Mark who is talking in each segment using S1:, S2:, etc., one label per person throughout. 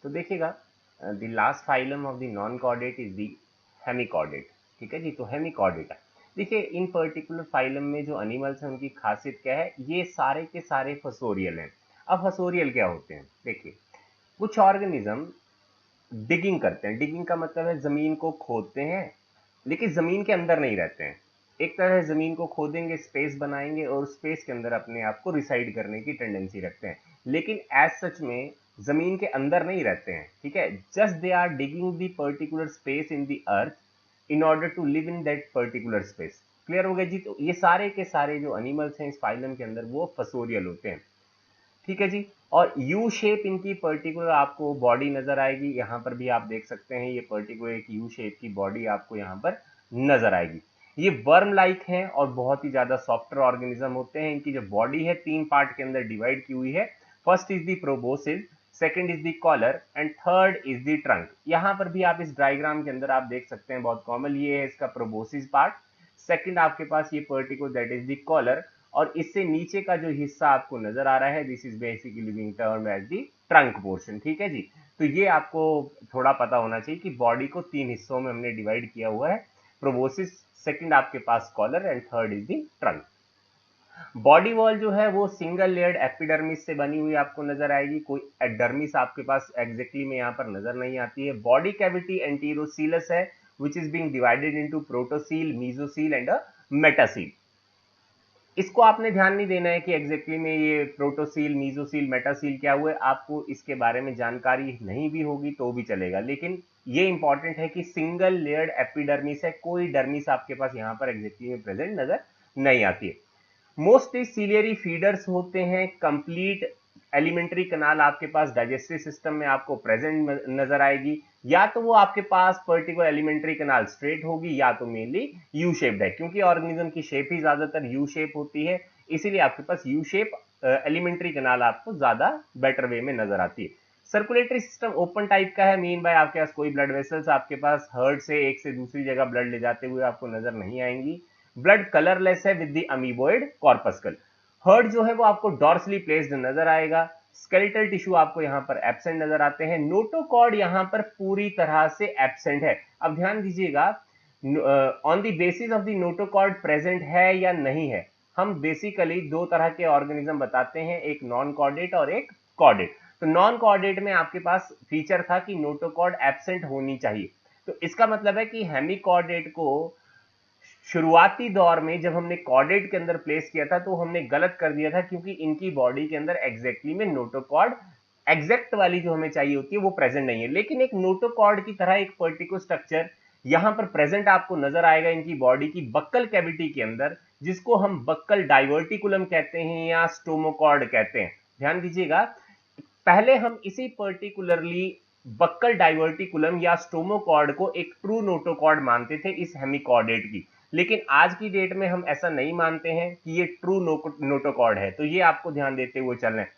S1: तो देखिएगा the last phylum of the non chordate is the hemichordate. ठीक है जी, तो हेमिकॉर्डेटा। देखिए इन पर्टिकुलर फाइलम में जो एनिमल्स हैं उनकी खासियत क्या है, ये सारे के सारे फसोरियल हैं। अब फसोरियल क्या होते हैं, देखिए कुछ ऑर्गेनिज्म डिगिंग करते हैं। डिगिंग का मतलब है जमीन को खोदते हैं, लेकिन जमीन के अंदर नहीं रहते हैं। एक तरह से जमीन को खोदेंगे, स्पेस बनाएंगे और स्पेस के अंदर अपने आप को रिसाइड करने की टेंडेंसी रखते हैं, लेकिन एज सच में जमीन के अंदर नहीं रहते हैं। ठीक है, just they are digging the particular space in the earth in order to live in that particular space. Clear हो गया जी। तो ये सारे के सारे जो एनिमल्स हैं इस फाइलम के अंदर वो फसोरियल होते हैं। ठीक है जी। और यू शेप इनकी पर्टिकुलर आपको बॉडी नजर आएगी, यहां पर भी आप देख सकते हैं ये पर्टिकुलर एक यू शेप की बॉडी आपको यहां पर नजर आएगी। ये वर्म लाइक हैं और बहुत ही ज्यादा सॉफ्टवेयर ऑर्गेनिज्म होते हैं। इनकी जो बॉडी है तीन पार्ट के अंदर डिवाइड की हुई है। First is the proboscis, second is the collar and third is the trunk. यहां पर भी आप इस डायग्राम के अंदर आप देख सकते हैं, बहुत कॉमन ये है इसका प्रोबोसिस पार्ट। सेकंड आपके पास ये particular that is the collar, और इससे नीचे का जो हिस्सा आपको नजर आ रहा है this is basically being termed as the trunk portion. ठीक है जी। तो ये आपको थोड़ा पता होना चाहिए कि बॉडी को तीन हिस्सों में हमने डिवाइड किया हुआ है। प्रोबोसिस, सेकंड आपके पास collar and third is the trunk. Body wall जो है वो सिंगल लेयर्ड एपिडर्मिस से बनी हुई आपको नजर आएगी, कोई एडर्मिस आपके पास एग्जैक्टली में यहाँ पर नजर नहीं आती है। बॉडी कैविटी एंटीरोसीलस है which is being divided into protocoel, mesocoel and metacoel. इसको आपने ध्यान नहीं देना है कि एग्जैक्टली में ये प्रोटोसील, मीजोसील, मेटासील क्या हुए, आपको इसके बारे में जानकारी नहीं भी होगी तो भी चलेगा, लेकिन ये इंपॉर्टेंट है कि सिंगल लेयर्ड एपिडर्मिस है, कोई डर्मिस आपके पास यहाँ पर एग्जैक्टली में प्रेजेंट नजर नहीं आती है। मोस्टली सीलियरी फीडर्स होते हैं। कंप्लीट एलिमेंट्री कनाल आपके पास डाइजेस्टिव सिस्टम में आपको प्रेजेंट नजर आएगी, या तो वो आपके पास पर्टिकुलर एलिमेंट्री कनाल स्ट्रेट होगी या तो मेनली यू शेप्ड है, क्योंकि ऑर्गेनिज्म की शेप ही ज्यादातर यू शेप होती है, इसीलिए आपके पास यू शेप एलिमेंट्री कनाल आपको ज्यादा बेटर वे में नजर आती है। सर्कुलेटरी सिस्टम ओपन टाइप का है, मीन बाय आपके पास कोई ब्लड वेसल्स आपके पास हर्ट से एक से दूसरी जगह ब्लड ले जाते हुए आपको नजर नहीं आएंगी। ब्लड कलरलेस है with the amoeboid corpuscle. Heart जो है वो आपको डॉर्सली प्लेस्ड नजर आएगा। स्केलेटल टिश्यू आपको यहां पर एब्सेंट नजर आते हैं। नोटोकॉर्ड यहां पर पूरी तरह से एब्सेंट है। अब ध्यान दीजिएगा, on the basis of the notochord present है या नहीं है, हम बेसिकली दो तरह के ऑर्गेनिज्म बताते हैं, एक नॉन कॉर्डेट और एक कॉर्डेट। तो नॉन कॉर्डेट में आपके पास फीचर था कि नोटोकॉर्ड एब्सेंट होनी चाहिए, तो इसका मतलब है कि हेमिकॉर्डेट को शुरुआती दौर में जब हमने कॉर्डेट के अंदर प्लेस किया था तो हमने गलत कर दिया था, क्योंकि इनकी बॉडी के अंदर एग्जैक्टली में नोटोकॉर्ड एग्जैक्ट वाली जो हमें चाहिए होती है वो प्रेजेंट नहीं है। लेकिन एक नोटोकॉर्ड की तरह एक पर्टिकुलर स्ट्रक्चर यहां पर प्रेजेंट आपको नजर आएगा इनकी बॉडी की बक्कल कैविटी के अंदर, जिसको हम बक्कल डाइवर्टिकुलम कहते हैं या स्टोमोकॉर्ड कहते हैं। ध्यान दीजिएगा, पहले हम इसी पर्टिकुलरली बक्कल डाइवर्टिकुलम या स्टोमोकॉर्ड को एक ट्रू नोटोकॉर्ड मानते थे इस हेमिकॉर्डेट की, लेकिन आज की डेट में हम ऐसा नहीं मानते हैं कि ये ट्रू नोटोकॉर्ड है, तो ये आपको ध्यान देते हुए चलना है।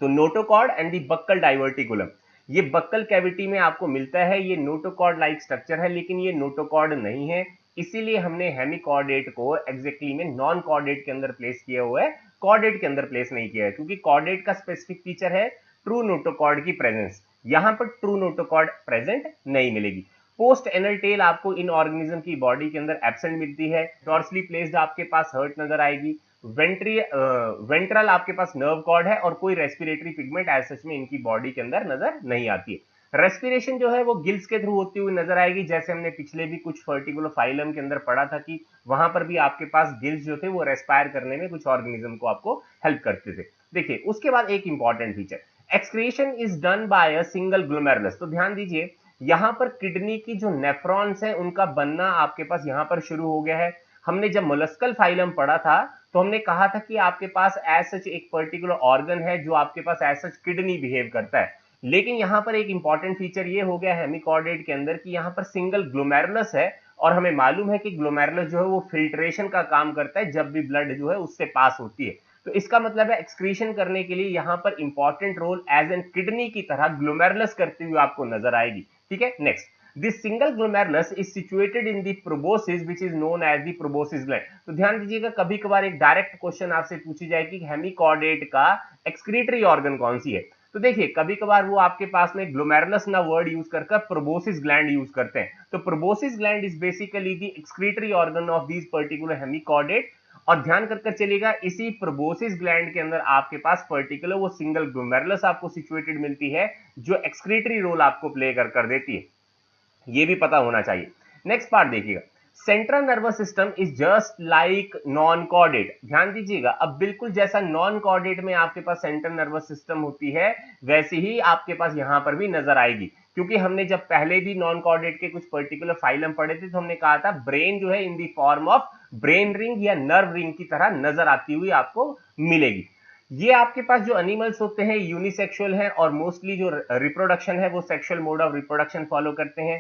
S1: तो notochord and the buccal diverticulum, ये बक्कल कैविटी में आपको मिलता है, ये नोटोकॉर्ड लाइक स्ट्रक्चर है, लेकिन ये नोटोकॉर्ड नहीं है, इसीलिए हमने हेमिकॉर्डेट को एग्जैक्टली में नॉन कॉर्डेट के अंदर प्लेस किया हुआ है, कॉर्डेट के अंदर प्लेस नहीं किया है, क्योंकि कॉर्डेट का स्पेसिफिक फीचर है ट्रू नोटोकॉर्ड की प्रेजेंस, यहां पर ट्रू नोटोकॉर्ड प्रेजेंट नहीं मिलेगी। पोस्ट एनल टेल आपको इन ऑर्गेनिज्म की बॉडी के अंदर एब्सेंट मिलती है। डॉर्सली प्लेस्ड आपके पास हर्ट नजर आएगी। वेंट्रल आपके पास नर्व कॉर्ड है और कोई रेस्पिरेटरी पिगमेंट एज सच में इनकी बॉडी के अंदर नजर नहीं आती है। रेस्पिरेशन जो है वो गिल्स के थ्रू होती हुई नजर आएगी, जैसे हमने पिछले भी कुछ पर्टिकुलर फाइलम के अंदर पढ़ा था कि वहां पर भी आपके पास गिल्स जो थे वो रेस्पायर करने में कुछ ऑर्गेनिज्म को आपको हेल्प करते थे। देखिए उसके बाद एक important feature, excretion is done by a single glomerulus. तो ध्यान दीजिए, यहां पर किडनी की जो नेफ्रॉन्स है उनका बनना आपके पास यहां पर शुरू हो गया है। हमने जब मोलस्कल फाइलम पढ़ा था तो हमने कहा था कि आपके पास एज सच एक पर्टिकुलर ऑर्गन है जो आपके पास एज सच किडनी बिहेव करता है, लेकिन यहां पर एक इंपॉर्टेंट फीचर ये हो गया हेमिकॉर्डेट के अंदर कि यहां पर सिंगल ग्लोमेरुलस है, और हमें मालूम है कि ग्लोमेरुलस जो है वो फिल्ट्रेशन का काम करता है जब भी ब्लड जो है उससे पास होती है। तो इसका मतलब है एक्सक्रीशन करने के लिए यहां पर important role as an kidney की तरह ग्लोमेरुलस करते हुए आपको नजर आएगी। ठीक है, next, this single glomerulus is situated in the proboscis which is known as the proboscis gland. तो ध्यान दीजिएगा, कभी कभार एक डायरेक्ट क्वेश्चन आपसे पूछी जाए कि हेमिकॉर्डेट का एक्सक्रीटरी ऑर्गन कौन सी है, तो देखिए कभी कभार वो आपके पास में ग्लोमेरुलस ना वर्ड यूज कर प्रोबोसिस ग्लैंड यूज करते हैं। तो proboscis gland is basically the excretory organ of these particular hemichordate. और ध्यान कर चलिएगा, इसी प्रोबोसिस ग्लैंड के अंदर आपके पास पर्टिकुलर वो सिंगल ग्लोमेरुलस आपको सिचुएटेड मिलती है जो एक्सक्रीटरी रोल आपको प्ले कर देती है, ये भी पता होना चाहिए। नेक्स्ट पार्ट देखिएगा, central nervous system is just like non chordate. ध्यान दीजिएगा, अब बिल्कुल जैसा नॉन कॉर्डेट में आपके पास सेंट्रल नर्वस सिस्टम होती है वैसे ही आपके पास यहां पर भी नजर आएगी। क्योंकि हमने जब पहले भी नॉन कॉर्डेट के कुछ पर्टिकुलर फाइलम पढ़े थे तो हमने कहा था ब्रेन जो है in the form of brain ring या नर्व रिंग की तरह नजर आती हुई आपको मिलेगी। ये आपके पास जो एनिमल्स होते हैं यूनिसेक्सुअल हैं और मोस्टली जो रिप्रोडक्शन है वो sexual mode of reproduction follow करते हैं।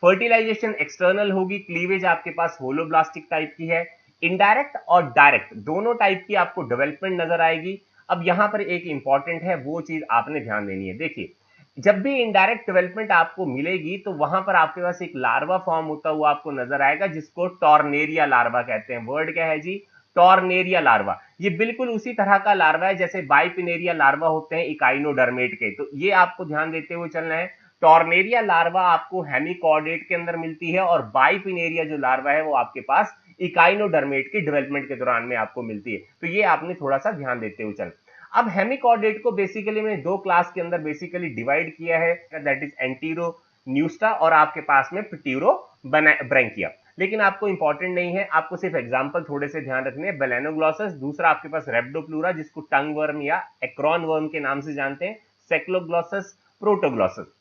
S1: फर्टिलाइजेशन एक्सटर्नल होगी, क्लीवेज आपके पास होलोब्लास्टिक टाइप की है। इनडायरेक्ट और डायरेक्ट दोनों टाइप की आपको डेवलपमेंट नजर आएगी। अब यहां पर एक इंपॉर्टेंट है, वो चीज आपने ध्यान देनी है। देखिए जब भी इनडायरेक्ट डेवलपमेंट आपको मिलेगी तो वहां पर आपके पास एक लार्वा फॉर्म होता हुआ आपको नजर आएगा जिसको टॉर्नेरिया लार्वा कहते हैं। वर्ड क्या है जी? Tornaria larva. ये बिल्कुल उसी तरह का लार्वा है जैसे बाइपिनेरिया लार्वा होते हैं इकाइनोडर्मेट के। तो ये आपको ध्यान देते हुए चलना है, टॉर्नेरिया लार्वा आपको हेमिकॉर्डेट के अंदर मिलती है और बाइपिनेरिया जो लार्वा है वो आपके पास इकाइनोडर्मेट की डेवलपमेंट के दौरान में आपको मिलती है। तो ये आपने थोड़ा सा ध्यान देते हुए चलना। अब हेमिकॉर्डेट को बेसिकली मैंने दो क्लास के अंदर बेसिकली डिवाइड किया है, दैट इज एंटीरो न्यूस्टा और आपके पास में पिट्यूरो ब्रैंकिया। लेकिन आपको इंपॉर्टेंट नहीं है, आपको सिर्फ एग्जांपल थोड़े से ध्यान रखने हैं। बेलेनोग्लॉसस, दूसरा आपके पास रेप्डोप्लूरा जिसको टंग वर्म या एक्रोन वर्म के नाम से जानते हैं, सेक्लोग्लॉसस, प्रोटोग्लॉसस।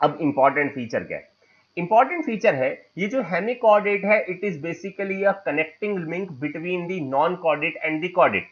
S1: अब इंपॉर्टेंट फीचर क्या है? इंपॉर्टेंट फीचर है ये जो हेमिकॉर्डेट है, it is basically a connecting link between the non chordate and the chordate.